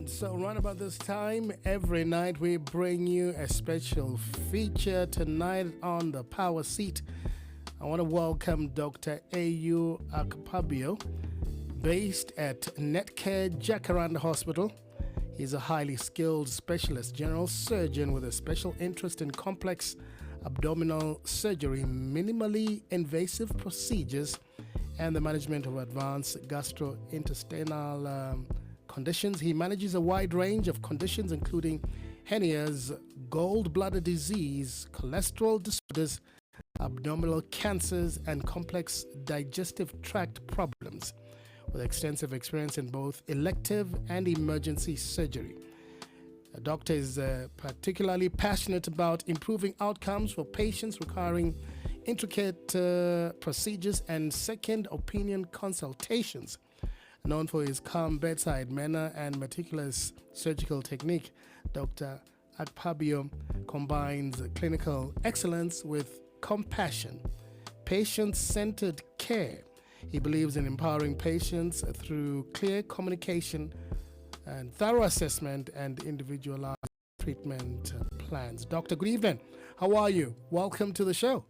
So right about this time every night we bring you a special feature. Tonight on the Power Seat, I want to welcome Dr A.U. Akpabio, based at Netcare Jacaranda Hospital. He's a highly skilled specialist general surgeon with a special interest in complex abdominal surgery, minimally invasive procedures, and the management of advanced gastrointestinal conditions. He manages a wide range of conditions, including hernias, gallbladder disease, cholesterol disorders, abdominal cancers, and complex digestive tract problems, with extensive experience in both elective and emergency surgery. The doctor is particularly passionate about improving outcomes for patients requiring intricate procedures and second opinion consultations. Known for his calm bedside manner and meticulous surgical technique, Dr. Akpabio combines clinical excellence with compassion, patient-centered care. He believes in empowering patients through clear communication and thorough assessment and individualized treatment plans. Doctor, good evening. How are you? Welcome to the show.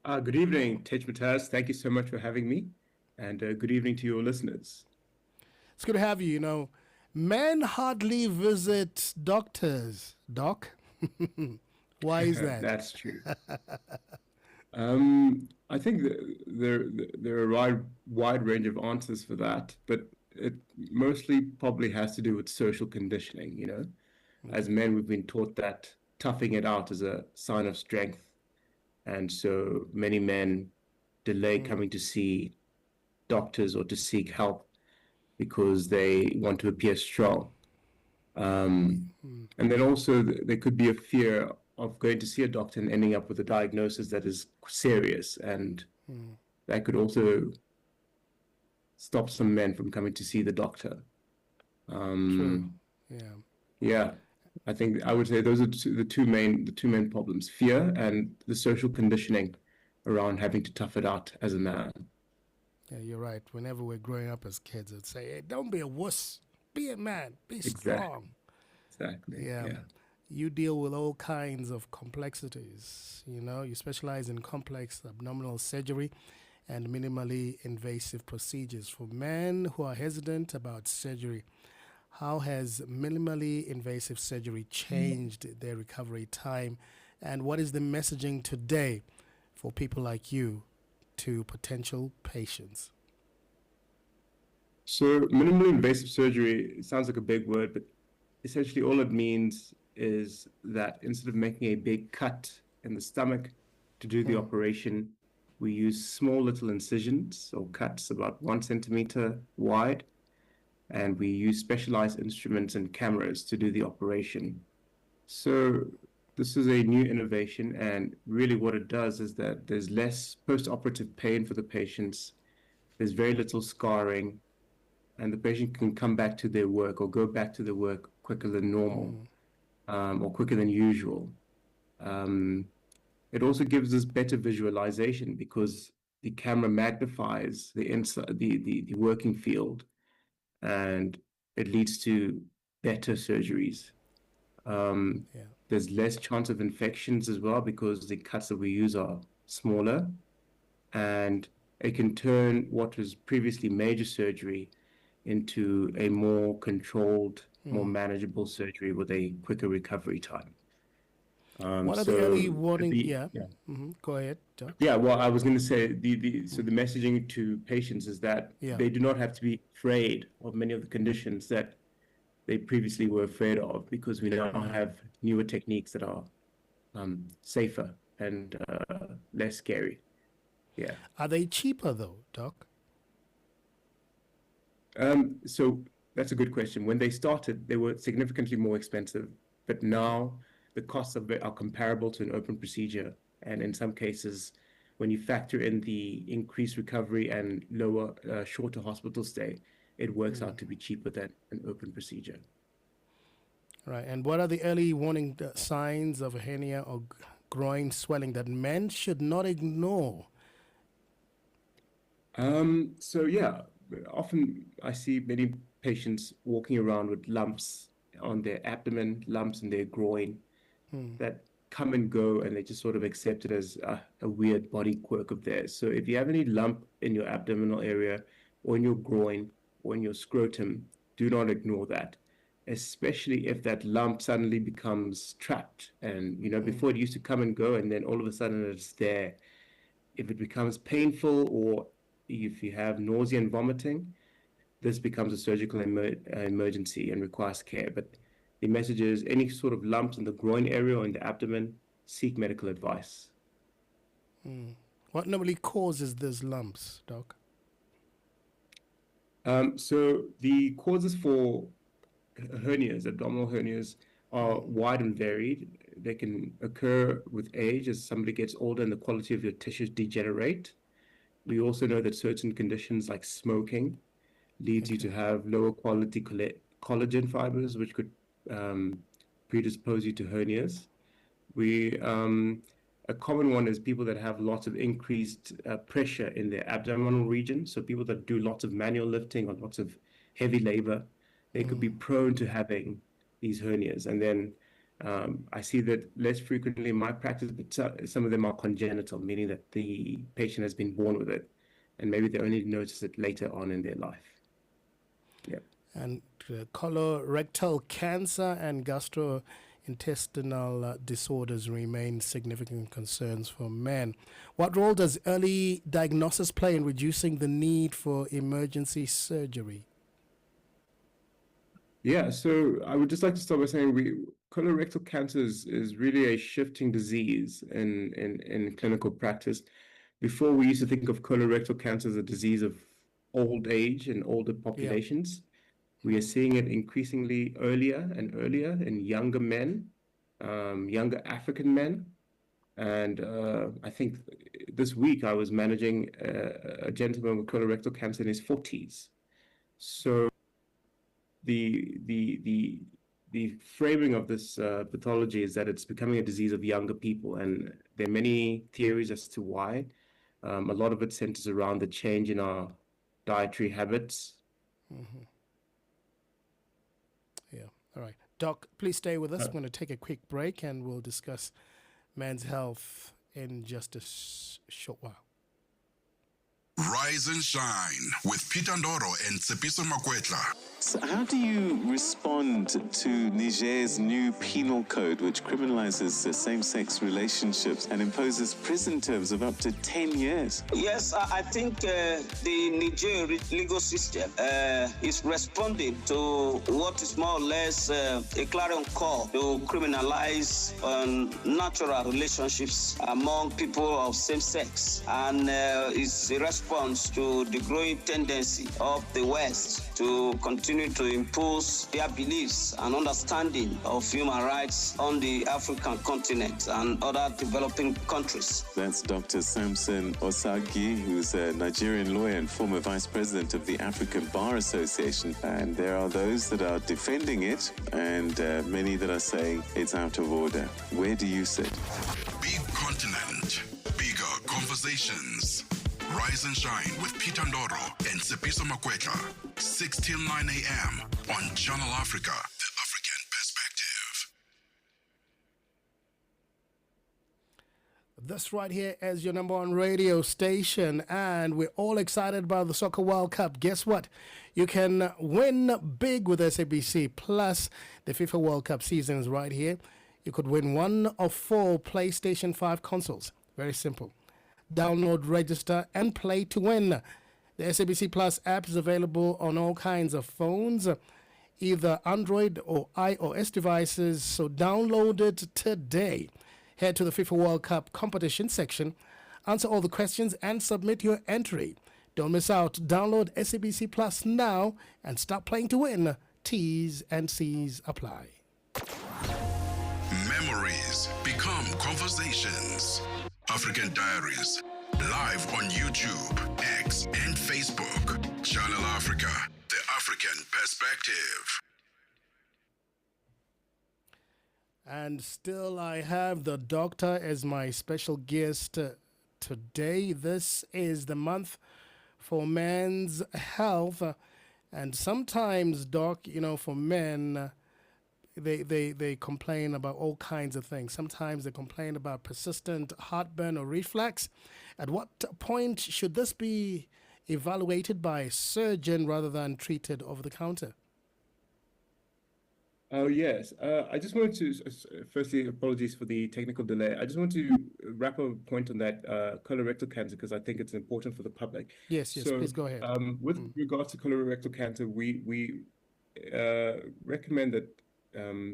Good evening, Tich Mataz. Thank you so much for having me. And good evening to your listeners. It's good to have you. You know, men hardly visit doctors, Doc. Why is that? That's true. I think there are a wide range of answers for that, but it mostly probably has to do with social conditioning, you know. As men, we've been taught that toughing it out is a sign of strength. And so many men delay coming to see doctors or to seek help because they want to appear strong. And then also there could be a fear of going to see a doctor and ending up with a diagnosis that is serious, and that could also stop some men from coming to see the doctor. True. Yeah. I think I would say those are the two main problems: fear and the social conditioning around having to tough it out as a man. Yeah, you're right. Whenever we're growing up as kids, it'd say, "Hey, don't be a wuss. Be a man. Be strong." Exactly. Yeah. You deal with all kinds of complexities. You know, you specialize in complex abdominal surgery and minimally invasive procedures. For men who are hesitant about surgery, how has minimally invasive surgery changed their recovery time? And what is the messaging today for people like you to potential patients? So minimally invasive surgery, it sounds like a big word, but essentially all it means is that instead of making a big cut in the stomach to do the operation, we use small little incisions or cuts about 1 centimeter wide, and we use specialized instruments and cameras to do the operation. So this is a new innovation, and really what it does is that there's less post-operative pain for the patients, there's very little scarring, and the patient can come back to their work or go back to their work quicker than normal, or quicker than usual. It also gives us better visualization because the camera magnifies the working field, and it leads to better surgeries. There's less chance of infections as well because the cuts that we use are smaller, and it can turn what was previously major surgery into a more controlled, more manageable surgery with a quicker recovery time. What are the early warning? Go ahead, Doc. Yeah, well, I was going to say so the messaging to patients is that they do not have to be afraid of many of the conditions that they previously were afraid of, because we now have newer techniques that are safer and less scary. Yeah. Are they cheaper though, Doc? So that's a good question. When they started, they were significantly more expensive, but now the costs are comparable to an open procedure. And in some cases, when you factor in the increased recovery and shorter hospital stay, it works out to be cheaper than an open procedure. Right. And what are the early warning signs of a hernia or groin swelling that men should not ignore? So yeah, often I see many patients walking around with lumps on their abdomen, lumps in their groin that come and go, and they just sort of accept it as a weird body quirk of theirs. So if you have any lump in your abdominal area or in your groin or in your scrotum, do not ignore that, especially if that lump suddenly becomes trapped. And, before it used to come and go, and then all of a sudden it's there. If it becomes painful or if you have nausea and vomiting, this becomes a surgical emergency and requires care. But the message is any sort of lumps in the groin area or in the abdomen, seek medical advice. What normally causes these lumps, Doc? So the causes for hernias, abdominal hernias, are wide and varied. They can occur with age as somebody gets older and the quality of your tissues degenerate. We also know that certain conditions like smoking leads you to have lower quality collagen fibers, which could predispose you to hernias. A common one is people that have lots of increased pressure in their abdominal region. So people that do lots of manual lifting or lots of heavy labor, they could be prone to having these hernias. And then I see that less frequently in my practice, but some of them are congenital, meaning that the patient has been born with it, and maybe they only notice it later on in their life. Yeah. And colorectal cancer and gastrointestinal disorders remain significant concerns for men. What role does early diagnosis play in reducing the need for emergency surgery? Yeah, so I would just like to start by saying colorectal cancer is really a shifting disease in clinical practice. Before, we used to think of colorectal cancer as a disease of old age and older populations. We are seeing it increasingly earlier and earlier in younger men, younger African men. And I think this week I was managing a gentleman with colorectal cancer in his 40s. So the framing of this pathology is that it's becoming a disease of younger people, and there are many theories as to why. A lot of it centers around the change in our dietary habits. Yeah, all right. Doc, please stay with us. I'm going to take a quick break, and we'll discuss men's health in just a short while. Rise and shine with Peter Ndoro and Tsepiso Makwetla. So how do you respond to Niger's new penal code, which criminalizes same-sex relationships and imposes prison terms of up to 10 years? Yes, I think the Niger legal system is responding to what is more or less a clarion call to criminalize natural relationships among people of same sex, and is a response to the growing tendency of the West to continue to impose their beliefs and understanding of human rights on the African continent and other developing countries. That's Dr. Samson Osagi, who's a Nigerian lawyer and former vice president of the African Bar Association. And there are those that are defending it, and many that are saying it's out of order. Where do you sit? Big continent, bigger conversations. Rise and shine with Peter Ndoro and Tsepiso Makwetla. 6 till 9 a.m. on Channel Africa, the African perspective. This right here is your number one radio station, and we're all excited about the Soccer World Cup. Guess what? You can win big with SABC Plus. The FIFA World Cup season is right here. You could win one of 4 PlayStation 5 consoles. Very simple. Download, register, and play to win. The SABC Plus app is available on all kinds of phones, either Android or iOS devices, so download it today. Head to the FIFA World Cup competition section, answer all the questions, and submit your entry. Don't miss out. Download SABC Plus now and start playing to win. T's and C's apply. Memories become conversations. African Diaries, live on YouTube, X, and Facebook. Channel Africa, the African perspective. And still, I have the doctor as my special guest today. This is the month for men's health, And sometimes, doc, for men, they complain about all kinds of things. Sometimes they complain about persistent heartburn or reflux. At what point should this be evaluated by a surgeon rather than treated over the counter? Oh, yes. I just wanted to, firstly, apologies for the technical delay. I just want to wrap up a point on that colorectal cancer because I think it's important for the public. Yes, So, please go ahead. with regards to colorectal cancer, we recommend that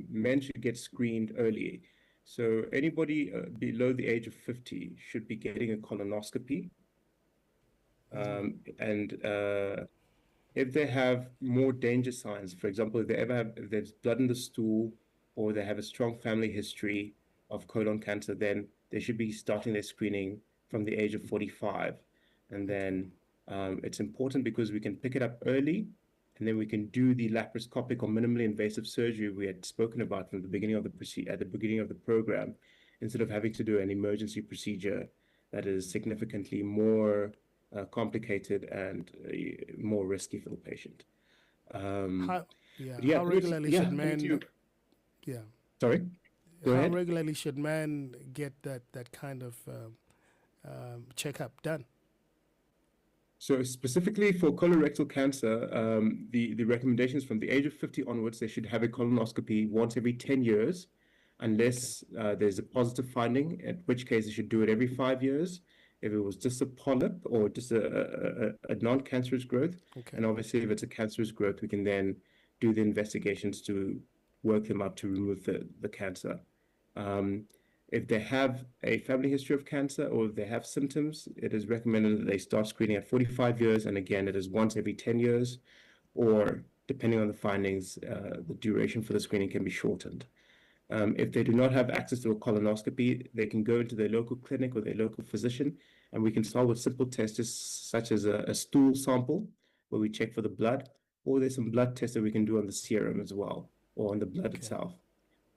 men should get screened early. So anybody below the age of 50 should be getting a colonoscopy. And if they have more danger signs, for example, if there's blood in the stool or they have a strong family history of colon cancer, then they should be starting their screening from the age of 45. And then it's important because we can pick it up early and then we can do the laparoscopic or minimally invasive surgery we had spoken about from the beginning of at the beginning of the program, instead of having to do an emergency procedure that is significantly more complicated and more risky for the patient. How Yeah, regularly yeah, should men? Yeah. Sorry. Go How ahead. regularly should men get that kind of checkup done? So specifically for colorectal cancer, the recommendations from the age of 50 onwards, they should have a colonoscopy once every 10 years, unless there's a positive finding, in which case they should do it every 5 years. If it was just a polyp or just a non-cancerous growth, and obviously if it's a cancerous growth, we can then do the investigations to work them up to remove the cancer. If they have a family history of cancer or if they have symptoms, it is recommended that they start screening at 45 years. And again, it is once every 10 years, or depending on the findings, the duration for the screening can be shortened. If they do not have access to a colonoscopy, they can go into their local clinic or their local physician, and we can start with simple tests such as a stool sample, where we check for the blood, or there's some blood tests that we can do on the serum as well, or on the blood itself,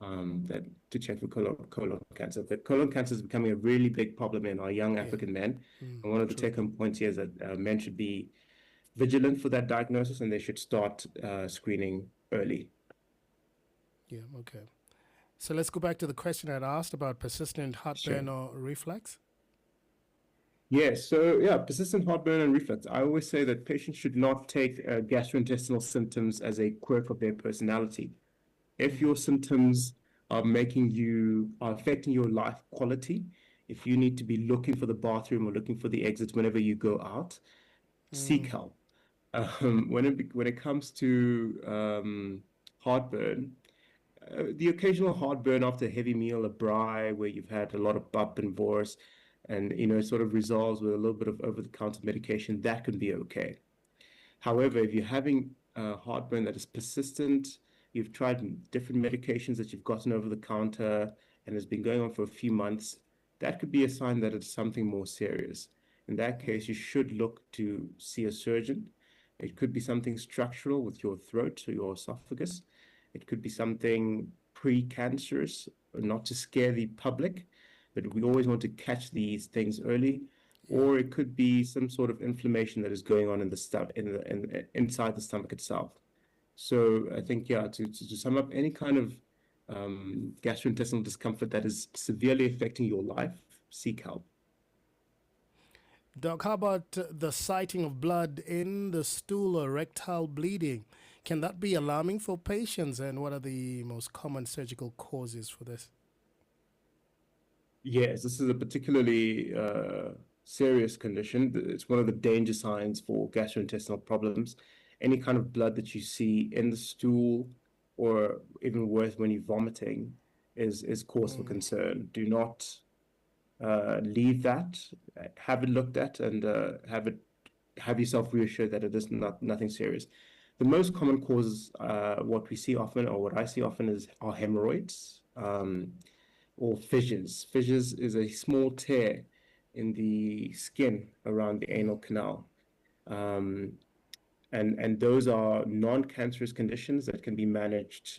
that to check for colon cancer. But colon cancer is becoming a really big problem in our young African men. And one of the take-home points here is that men should be vigilant for that diagnosis, and they should start screening early. Yeah, okay. So let's go back to the question I'd asked about persistent heartburn or reflux. Yes, so yeah, persistent heartburn and reflux. I always say that patients should not take gastrointestinal symptoms as a quirk of their personality. If your symptoms are affecting your life quality, if you need to be looking for the bathroom or looking for the exit whenever you go out, seek help. When it comes to heartburn, the occasional heartburn after a heavy meal, a braai, where you've had a lot of bap and bors, and it sort of resolves with a little bit of over-the-counter medication, that can be okay. However, if you're having heartburn that is persistent, you've tried different medications that you've gotten over the counter, and it's been going on for a few months, that could be a sign that it's something more serious. In that case, you should look to see a surgeon. It could be something structural with your throat or your esophagus. It could be something precancerous, not to scare the public, but we always want to catch these things early. Or it could be some sort of inflammation that is going on in the inside the stomach itself. So I think, yeah, to sum up, any kind of gastrointestinal discomfort that is severely affecting your life, seek help. Doc, how about the sighting of blood in the stool or rectal bleeding? Can that be alarming for patients, and what are the most common surgical causes for this? Yes, this is a particularly serious condition. It's one of the danger signs for gastrointestinal problems. Any kind of blood that you see in the stool, or even worse, when you're vomiting, is cause for concern. Do not leave that. Have it looked at, and have yourself reassured that it is nothing serious. The most common causes, what we see often, or what I see often, are hemorrhoids or fissures. Fissures is a small tear in the skin around the anal canal. And those are non-cancerous conditions that can be managed,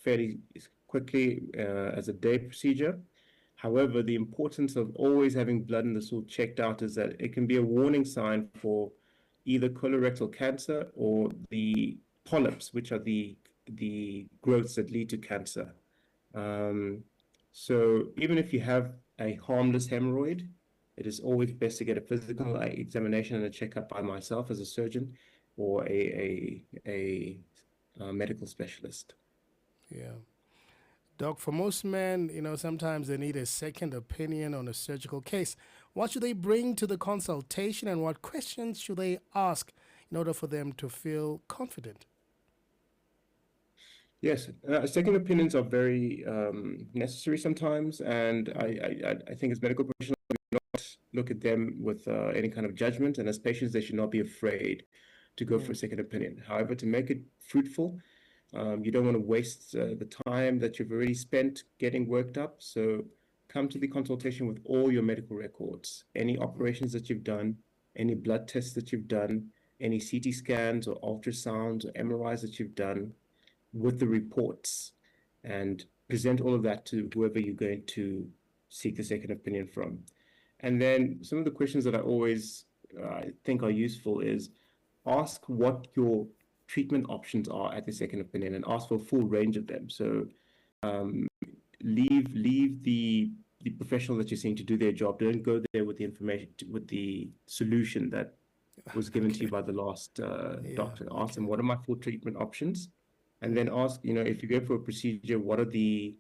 fairly quickly as a day procedure. However, the importance of always having blood in the stool checked out is that it can be a warning sign for either colorectal cancer or the polyps, which are the growths that lead to cancer. So even if you have a harmless hemorrhoid, it is always best to get a physical examination and a checkup by myself as a surgeon or a medical specialist. Yeah. Doc, for most men, sometimes they need a second opinion on a surgical case. What should they bring to the consultation and what questions should they ask in order for them to feel confident? Yes, second opinions are very necessary sometimes, and I think as medical professionals, we do not look at them with any kind of judgment, and as patients, they should not be afraid to go for a second opinion. However, to make it fruitful, you don't want to waste the time that you've already spent getting worked up. So come to the consultation with all your medical records, any operations that you've done, any blood tests that you've done, any CT scans or ultrasounds or MRIs that you've done, with the reports, and present all of that to whoever you're going to seek a second opinion from. And then some of the questions that I always think are useful is ask what your treatment options are at the second opinion and ask for a full range of them. So leave the professional that you're seeing to do their job. Don't go there with the information, with the solution that was given to you by the last doctor. Ask them, what are my full treatment options? And then ask, if you go for a procedure, what is the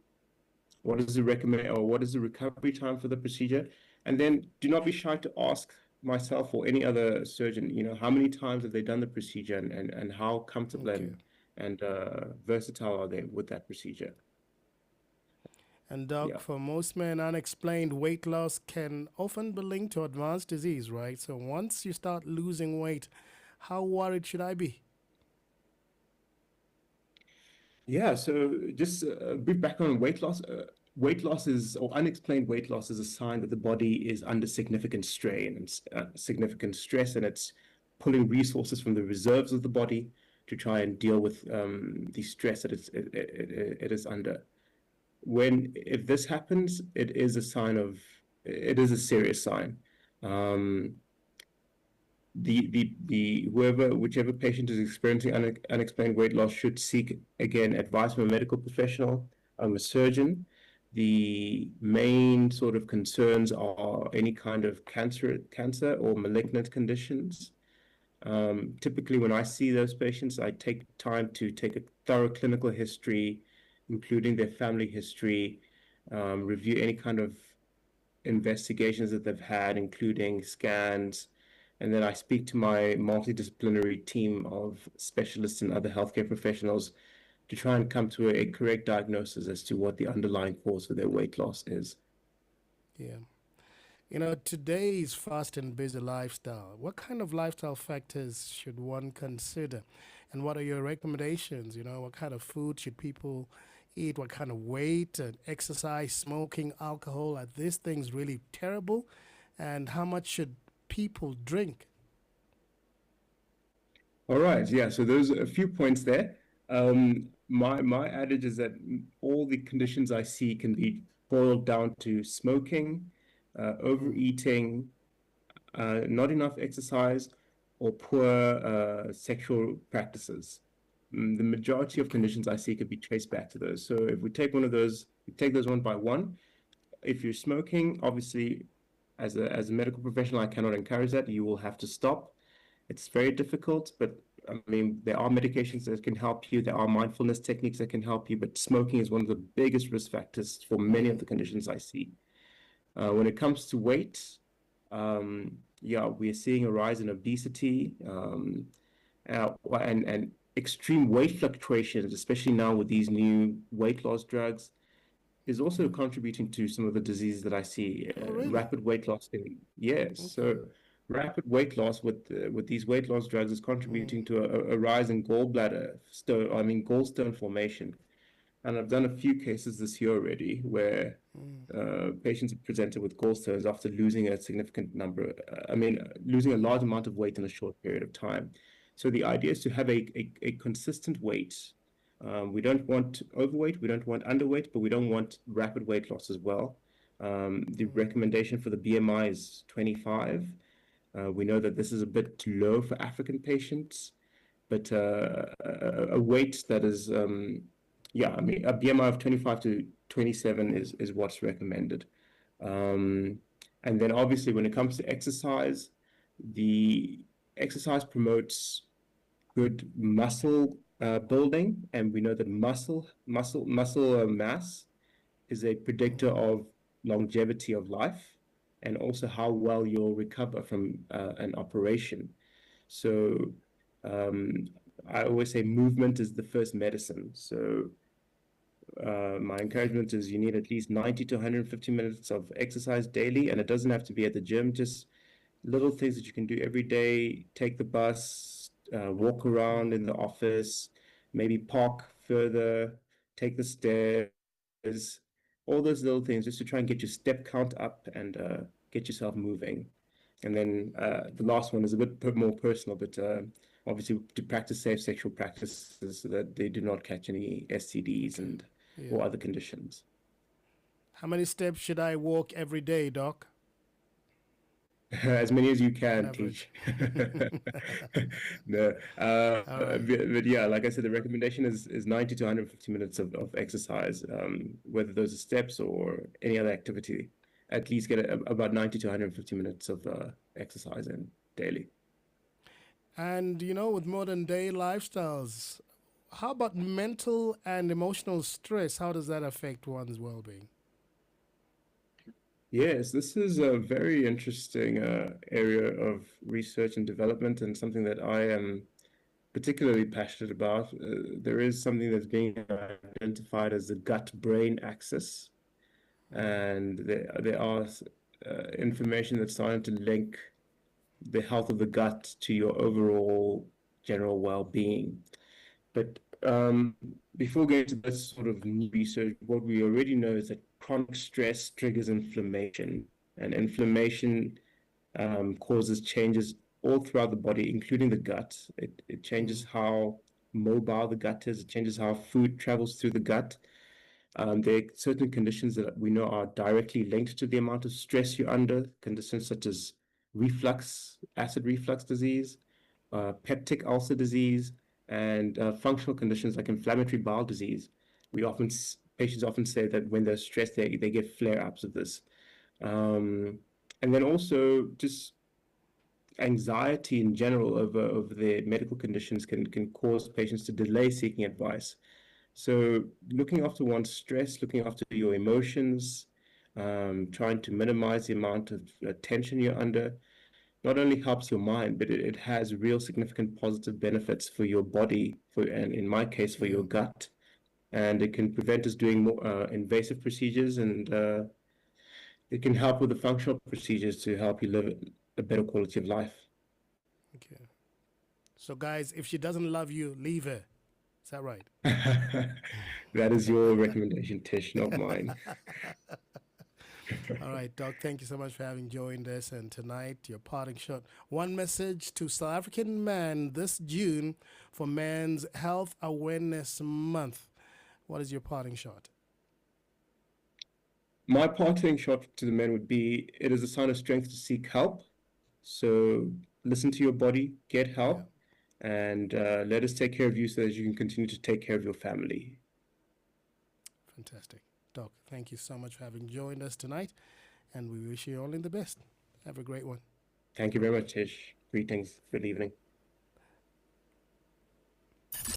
recovery time for the procedure? And then do not be shy to ask myself or any other surgeon, how many times have they done the procedure and how comfortable and versatile are they with that procedure? And Doc, for most men, unexplained weight loss can often be linked to advanced disease, right? So once you start losing weight, how worried should I be? Yeah, so just a brief background on weight loss. Weight loss or unexplained weight loss is a sign that the body is under significant strain and significant stress, and it's pulling resources from the reserves of the body to try and deal with the stress that it is under. If this happens, it is a serious sign. Whichever patient is experiencing unexplained weight loss should seek, again, advice from a medical professional, a surgeon. The main sort of concerns are any kind of cancer or malignant conditions. Typically, when I see those patients, I take time to take a thorough clinical history, including their family history, review any kind of investigations that they've had, including scans. And then I speak to my multidisciplinary team of specialists and other healthcare professionals to try and come to a correct diagnosis as to what the underlying cause for their weight loss is. Yeah. Today's fast and busy lifestyle, what kind of lifestyle factors should one consider? And what are your recommendations? What kind of food should people eat? What kind of weight and exercise, smoking, alcohol? Are these things really terrible? And how much should people drink? All right, yeah, so there's a few points there. My adage is that all the conditions I see can be boiled down to smoking, overeating, not enough exercise, or poor sexual practices. The majority of conditions I see could be traced back to those. So if we take those one by one. If you're smoking, obviously, as a medical professional, I cannot encourage that. You will have to stop. It's very difficult, but I mean, there are medications that can help you. There are mindfulness techniques that can help you, but smoking is one of the biggest risk factors for many of the conditions I see. When it comes to weight, we are seeing a rise in obesity and extreme weight fluctuations, especially now with these new weight loss drugs, is also contributing to some of the diseases that I see. Really? Rapid weight loss. Yes. Okay. So rapid weight loss with these weight loss drugs is contributing to a rise in gallstone formation. And I've done a few cases this year already where patients have presented with gallstones after losing a significant number, losing a large amount of weight in a short period of time. So the idea is to have a consistent weight. We don't want overweight, we don't want underweight, but we don't want rapid weight loss as well. The recommendation for the BMI is 25. We know that this is a bit low for African patients, but a weight that is, yeah, I mean, a BMI of 25 to 27 is what's recommended. And then obviously when it comes to exercise, the exercise promotes good muscle building, and we know that muscle mass is a predictor of longevity of life and also how well you'll recover from an operation. So I always say movement is the first medicine. So my encouragement is you need at least 90 to 150 minutes of exercise daily, and it doesn't have to be at the gym, just little things that you can do every day. Take the bus, walk around in the office, maybe park further, take the stairs, all those little things just to try and get your step count up and get yourself moving. And then the last one is a bit more personal, but obviously to practice safe sexual practices so that they do not catch any STDs and or other conditions. How many steps should I walk every day, Doc? As many as you can, Tich. No, but yeah, like I said, the recommendation is 90 to 150 minutes of exercise, whether those are steps or any other activity. At least get about 90 to 150 minutes of exercise in daily. And, you know, with modern day lifestyles, how about mental and emotional stress? How does that affect one's well-being? Yes, this is a very interesting area of research and development, and something that I am particularly passionate about. There is something that's being identified as the gut-brain axis, and there are information that's starting to link the health of the gut to your overall general well-being. But before going to this sort of new research, what we already know is that chronic stress triggers inflammation, and inflammation causes changes all throughout the body, including the gut. It changes how mobile the gut is. It changes how food travels through the gut. There are certain conditions that we know are directly linked to the amount of stress you're under, conditions such as acid reflux disease, peptic ulcer disease, and functional conditions like inflammatory bowel disease. Patients often say that when they're stressed, they get flare-ups of this. And then also just anxiety in general over their medical conditions can cause patients to delay seeking advice. So looking after one's stress, looking after your emotions, trying to minimize the amount of tension you're under, not only helps your mind, but it has real significant positive benefits for your body, and in my case, for your gut. And it can prevent us doing more invasive procedures, and it can help with the functional procedures to help you live a better quality of life. Okay. So, guys, if she doesn't love you, leave her. Is that right? That is your recommendation, Tish, not mine. All right, Doc, thank you so much for having joined us. And tonight, your parting shot. One message to South African men this June for Men's Health Awareness Month. What is your parting shot? My parting shot to the men would be, it is a sign of strength to seek help. So listen to your body, get help, and let us take care of you so that you can continue to take care of your family. Fantastic. Doc, thank you so much for having joined us tonight, and we wish you only the best. Have a great one. Thank you very much, Tish. Greetings. Good evening.